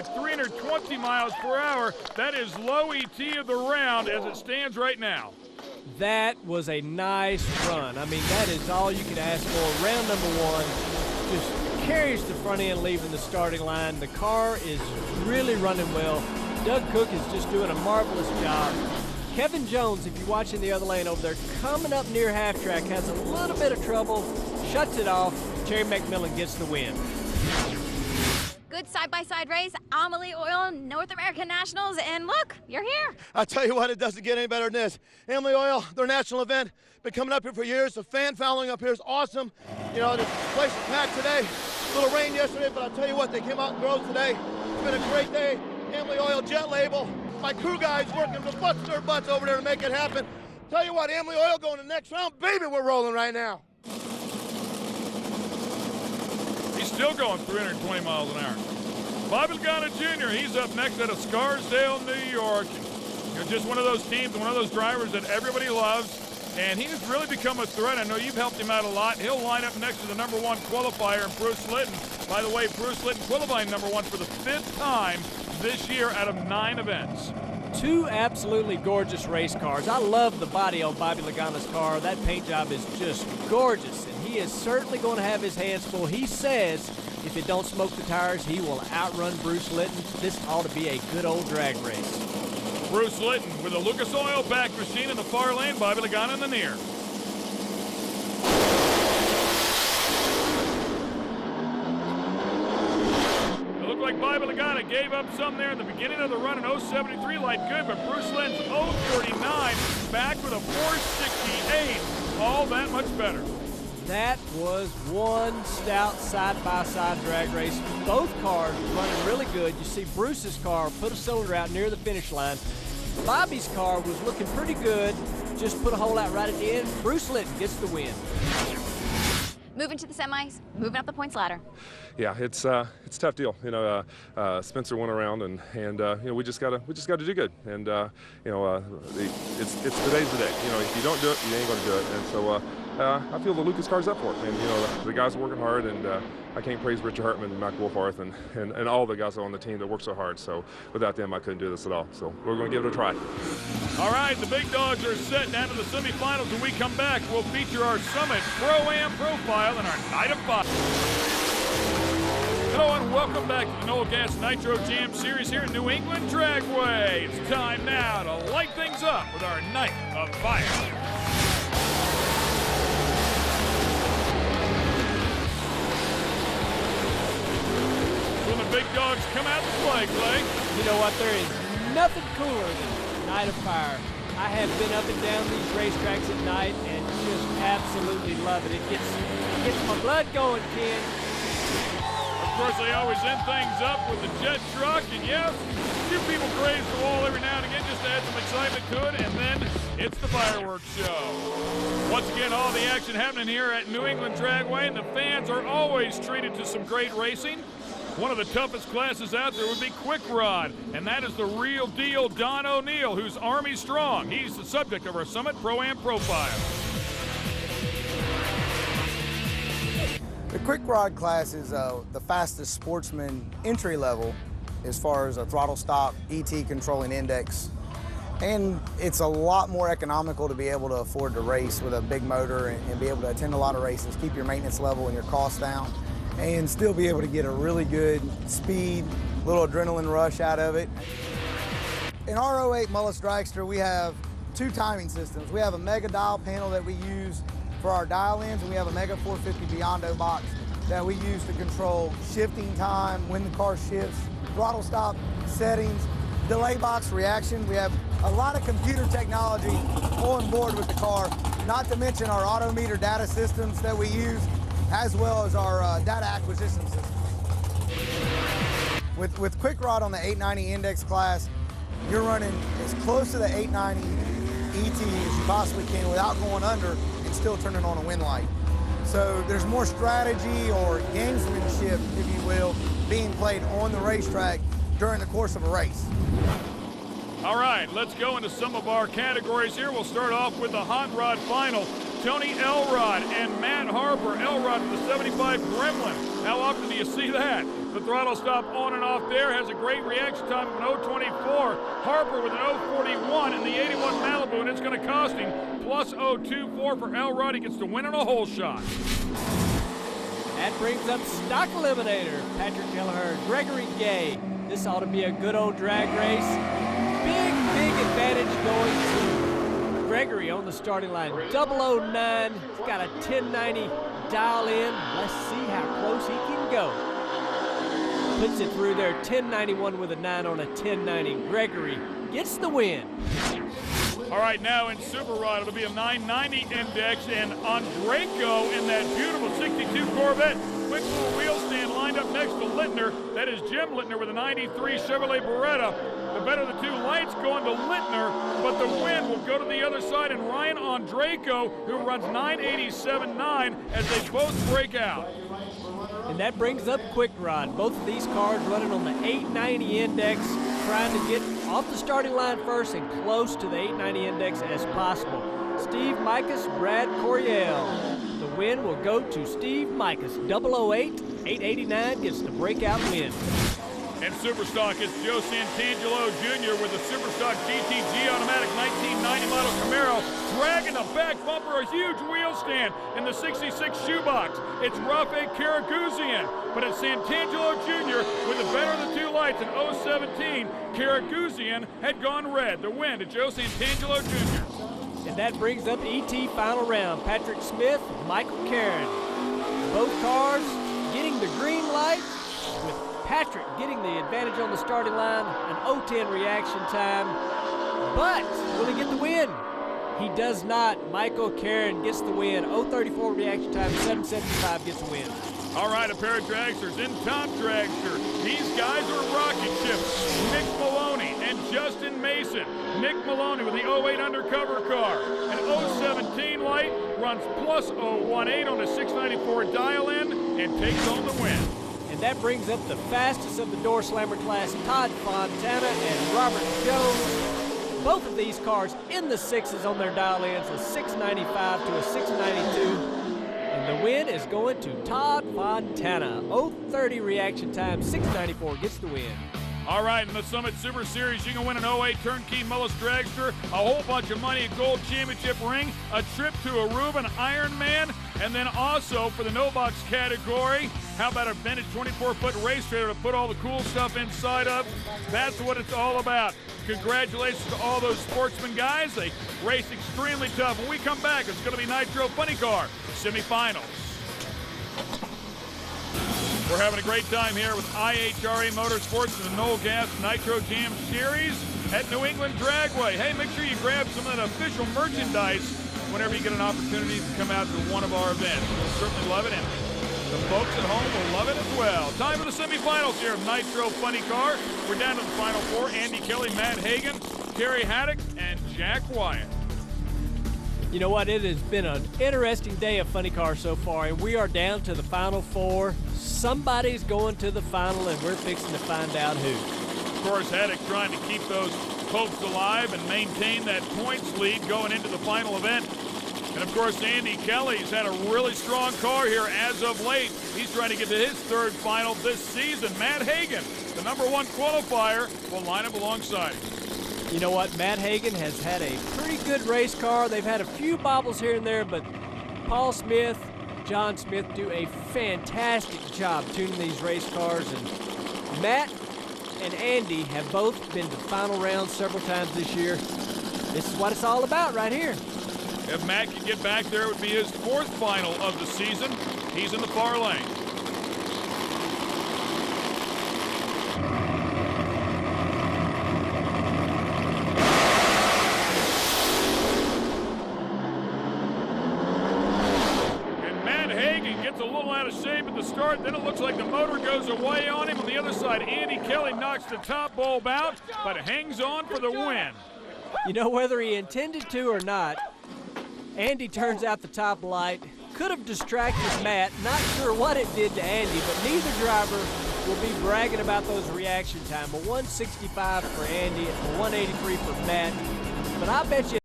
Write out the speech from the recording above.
at 320 miles per hour. That is low ET of the round as it stands right now. That was a nice run. I mean, that is all you could ask for. Round number one, just carries the front end leaving the starting line. The car is really running well. Doug Cook is just doing a marvelous job. Kevin Jones, if you're watching the other lane over there, coming up near half track, has a little bit of trouble, shuts it off. Terry McMillan gets the win. Good side-by-side race, Amelie Oil, North American Nationals, and look, you're here. I tell you what, it doesn't get any better than this. Amelie Oil, their national event, been coming up here for years. The fan following up here is awesome. You know, this place is packed today. A little rain yesterday, but I'll tell you what, they came out in droves today. It's been a great day. Amelie Oil Jet Label, my crew guys working to bust their butts over there to make it happen. Tell you what, Amelie Oil going to the next round. Baby, we're rolling right now. He's still going 320 miles an hour. Bobby Lagana Jr., he's up next out of Scarsdale, New York. You know, just one of those teams, one of those drivers that everybody loves, and he's really become a threat. I know you've helped him out a lot. He'll line up next to the number one qualifier in Bruce Litton. By the way, Bruce Litton qualifying number one for the 5th time this year out of 9 events. Two absolutely gorgeous race cars. I love the body on Bobby Lagana's car. That paint job is just gorgeous, and he is certainly going to have his hands full. He says if it don't smoke the tires, he will outrun Bruce Litton. This ought to be a good old drag race. Bruce Litton with a Lucas Oil back machine in the far lane, Bobby Lagana in the near. It looked like Bobby Lagana gave up some there in the beginning of the run in 073 light good, but Bruce Litton's 049 back with a 468. All that much better. That was one stout side-by-side drag race. Both cars running really good. You see Bruce's car put a cylinder out near the finish line. Bobby's car was looking pretty good, just put a hole out right at the end. Bruce Litton gets the win. Moving to the semis, moving up the points ladder. Yeah, it's a tough deal. You know, Spencer went around, and you know, we just gotta do good. And you know, it's today's the day. You know, if you don't do it, you ain't gonna do it. And so I feel the Lucas car's up for it. And you know, the guys are working hard, and I can't praise Richard Hartman and Mac Wolfarth and all the guys on the team that work so hard. So without them, I couldn't do this at all. So we're gonna give it a try. All right, the big dogs are set down to the semifinals. When we come back, we'll feature our Summit Pro-Am profile in our Night of 5. Hello and welcome back to the Noel Gas Nitro Jam Series here in New England Dragway. It's time now to light things up with our Night of Fire. When the big dogs come out to play, Clay. You know what? There is nothing cooler than Night of Fire. I have been up and down these racetracks at night and just absolutely love it. It gets my blood going, Ken. Of course, they always end things up with the jet truck, and yes, a few people graze the wall every now and again just to add some excitement to it, and then it's the fireworks show. Once again, all the action happening here at New England Dragway, and the fans are always treated to some great racing. One of the toughest classes out there would be Quick Rod, and that is the real deal Don O'Neill, who's Army strong. He's the subject of our Summit Pro-Am profile. The Quick Rod class is the fastest sportsman entry level as far as a throttle stop, ET controlling index. And it's a lot more economical to be able to afford to race with a big motor and be able to attend a lot of races, keep your maintenance level and your costs down, and still be able to get a really good speed, little adrenaline rush out of it. In our 08 Mullis Dragster, we have 2 timing systems. We have a mega dial panel that we use for our dial-ins, and we have a Mega 450 Biondo box that we use to control shifting time, when the car shifts, throttle stop settings, delay box reaction. We have a lot of computer technology on board with the car, not to mention our autometer data systems that we use, as well as our data acquisition system. With Quick Rod on the 890 index class, you're running as close to the 890 ET as you possibly can without going under and still turning on a wind light. So there's more strategy or gamesmanship, if you will, being played on the racetrack during the course of a race. All right, let's go into some of our categories here. We'll start off with the Hot Rod Final. Tony Elrod and Matt Harper. Elrod with the 75 Gremlin. How often do you see that? The throttle stop on and off there has a great reaction time of an 0.24. Harper with an 0.41 in the 81 Malibu, and it's going to cost him plus 0.24 for Elrod. He gets to win on a hole shot. That brings up stock eliminator. Patrick Kelleher, Gregory Gay. This ought to be a good old drag race. Big advantage going to Gregory on the starting line. 009. He's got a 1090 dial in. Let's see how close he can go. Puts it through there. 1091 with a 9 on a 1090. Gregory gets the win. All right, now in Super Rod, it'll be a 990 index, and Andreyko in that beautiful 62 Corvette. Quick little wheel stand lined up next to Littner. That is Jim Littner with a 93 Chevrolet Beretta. The better of the two lights going to Littner, but the win will go to the other side, and Ryan Andreyko, who runs 987.9 as they both break out. And that brings up Quick Rod. Both of these cars running on the 890 index, trying to get off the starting line first and close to the 890 index as possible. Steve Micas, Brad Coryell. The win will go to Steve Micas. 008, 889 gets the breakout win. And Superstock, it's Joe Santangelo Jr. with the Superstock GTG automatic 1990 model Camaro, dragging the back bumper, a huge wheel stand in the 66 shoebox. It's Rafe Karaguzian, but it's Santangelo Jr. with the better of the two lights in 017. Karaguzian had gone red. The win to Joe Santangelo Jr. And that brings up ET final round. Patrick Smith, Michael Caron. Both cars getting the green light, with Patrick getting the advantage on the starting line, an 010 reaction time. But will he get the win? He does not. Michael Caron gets the win. 034 reaction time, 775 gets the win. All right, a pair of dragsters in top dragster. These guys are rocket ships. Nick Maloney and Justin Mason. Nick Maloney with the 08 undercover car. An 017 light, runs plus 018 on a 694 dial-in, and takes home the win. And that brings up the fastest of the door slammer class, Todd Fontana and Robert Jones. Both of these cars in the sixes on their dial-ins, a 695 to a 692. And the win is going to Todd Fontana. 030 reaction time, 694 gets the win. All right, in the Summit Super Series, you can win an 08 Turnkey Mullis Dragster, a whole bunch of money, a gold championship ring, a trip to Aruba, an Ironman, and then also for the no box category, how about a vintage 24-foot race trailer to put all the cool stuff inside of? That's what it's all about. Congratulations to all those sportsmen guys. They raced extremely tough. When we come back, it's going to be Nitro Funny Car semifinals. We're having a great time here with IHRA Motorsports and the Noel Gas Nitro Jam Series at New England Dragway. Hey, make sure you grab some of that official merchandise whenever you get an opportunity to come out to one of our events. We'll certainly love it, and the folks at home will love it as well. Time for the semifinals here of Nitro Funny Car. We're down to the final four. Andy Kelly, Matt Hagan, Terry Haddock, and Jack Wyatt. You know what? It has been an interesting day of Funny Car so far, and we are down to the final four. Somebody's going to the final, and we're fixing to find out who. Of course, Haddock trying to keep those hopes alive and maintain that points lead going into the final event. And of course, Andy Kelly's had a really strong car here as of late. He's trying to get to his third final this season. Matt Hagan, the #1 qualifier, will line up alongside him. You know what? Matt Hagan has had a pretty good race car. They've had a few bobbles here and there, but Paul Smith, John Smith do a fantastic job tuning these race cars. And Matt and Andy have both been to final rounds several times this year. This is what it's all about right here. If Matt can get back there, it would be his fourth final of the season. He's in the far lane. Gets a little out of shape at the start, then it looks like the motor goes away on him. On the other side, Andy Kelly knocks the top bulb out, but hangs on for the win. You know, whether he intended to or not, Andy turns out the top light. Could have distracted Matt. Not sure what it did to Andy, but neither driver will be bragging about those reaction time. A 165 for Andy, a 183 for Matt. But I bet you